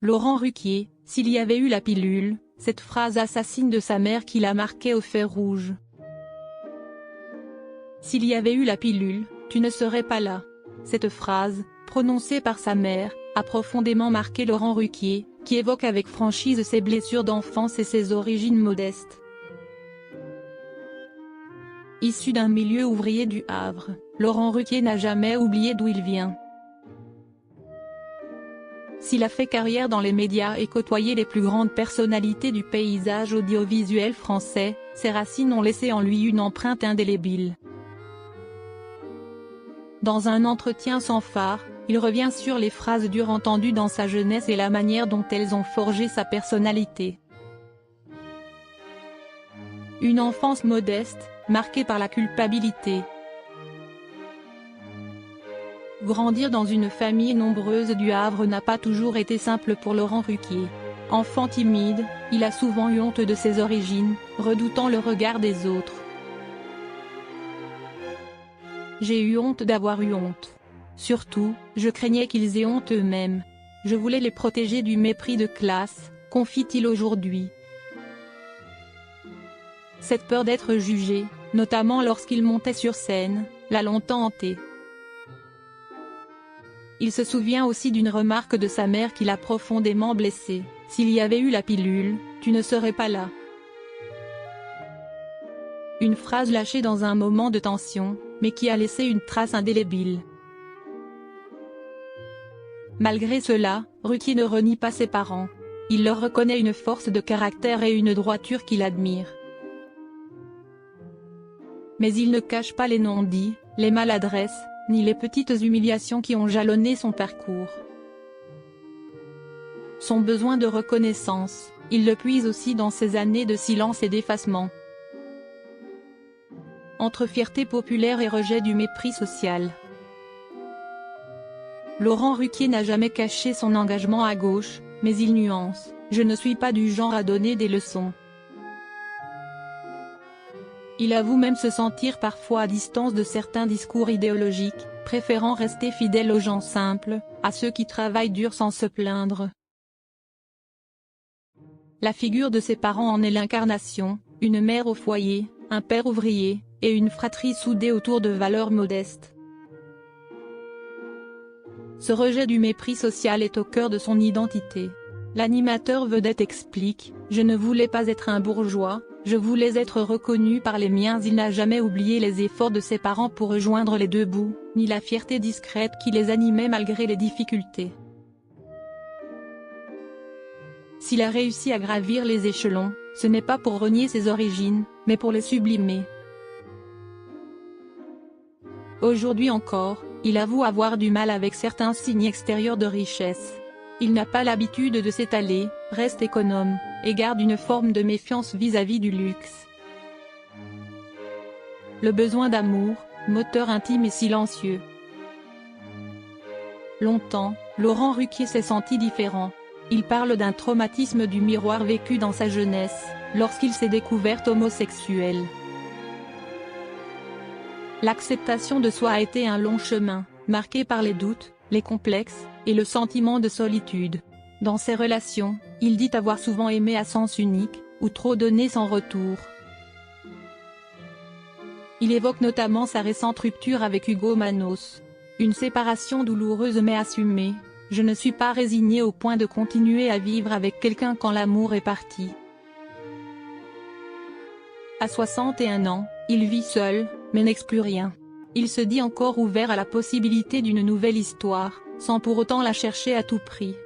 Laurent Ruquier, s'il y avait eu la pilule, cette phrase assassine de sa mère qui l'a marqué au fer rouge. S'il y avait eu la pilule, tu ne serais pas là. Cette phrase, prononcée par sa mère, a profondément marqué Laurent Ruquier, qui évoque avec franchise ses blessures d'enfance et ses origines modestes. Issu d'un milieu ouvrier du Havre, Laurent Ruquier n'a jamais oublié d'où il vient. S'il a fait carrière dans les médias et côtoyé les plus grandes personnalités du paysage audiovisuel français, ses racines ont laissé en lui une empreinte indélébile. Dans un entretien sans phare, il revient sur les phrases dures entendues dans sa jeunesse et la manière dont elles ont forgé sa personnalité. Une enfance modeste, marquée par la culpabilité. Grandir dans une famille nombreuse du Havre n'a pas toujours été simple pour Laurent Ruquier. Enfant timide, il a souvent eu honte de ses origines, redoutant le regard des autres. J'ai eu honte d'avoir eu honte. Surtout, je craignais qu'ils aient honte eux-mêmes. Je voulais les protéger du mépris de classe, confie-t-il aujourd'hui. Cette peur d'être jugé, notamment lorsqu'il montait sur scène, l'a longtemps hanté. Il se souvient aussi d'une remarque de sa mère qui l'a profondément blessé: « S'il y avait eu la pilule, tu ne serais pas là ». Une phrase lâchée dans un moment de tension, mais qui a laissé une trace indélébile. Malgré cela, Ruquier ne renie pas ses parents. Il leur reconnaît une force de caractère et une droiture qu'il admire. Mais il ne cache pas les non-dits, les maladresses, ni les petites humiliations qui ont jalonné son parcours. Son besoin de reconnaissance, il le puise aussi dans ses années de silence et d'effacement. Entre fierté populaire et rejet du mépris social. Laurent Ruquier n'a jamais caché son engagement à gauche, mais il nuance: « Je ne suis pas du genre à donner des leçons ». Il avoue même se sentir parfois à distance de certains discours idéologiques, préférant rester fidèle aux gens simples, à ceux qui travaillent dur sans se plaindre. La figure de ses parents en est l'incarnation: une mère au foyer, un père ouvrier, et une fratrie soudée autour de valeurs modestes. Ce rejet du mépris social est au cœur de son identité. L'animateur vedette explique: « Je ne voulais pas être un bourgeois, je voulais être reconnu par les miens ». Il n'a jamais oublié les efforts de ses parents pour rejoindre les deux bouts, ni la fierté discrète qui les animait malgré les difficultés. S'il a réussi à gravir les échelons, ce n'est pas pour renier ses origines, mais pour les sublimer. Aujourd'hui encore, il avoue avoir du mal avec certains signes extérieurs de richesse. Il n'a pas l'habitude de s'étaler, reste économe, et garde une forme de méfiance vis-à-vis du luxe. Le besoin d'amour, moteur intime et silencieux. Longtemps, Laurent Ruquier s'est senti différent. Il parle d'un traumatisme du miroir vécu dans sa jeunesse, lorsqu'il s'est découvert homosexuel. L'acceptation de soi a été un long chemin, marqué par les doutes, les complexes, et le sentiment de solitude. Dans ses relations, il dit avoir souvent aimé à sens unique, ou trop donné sans retour. Il évoque notamment sa récente rupture avec Hugo Manos. Une séparation douloureuse mais assumée: « Je ne suis pas résigné au point de continuer à vivre avec quelqu'un quand l'amour est parti ». À 61 ans, il vit seul, mais n'exclut rien. Il se dit encore ouvert à la possibilité d'une nouvelle histoire, sans pour autant la chercher à tout prix.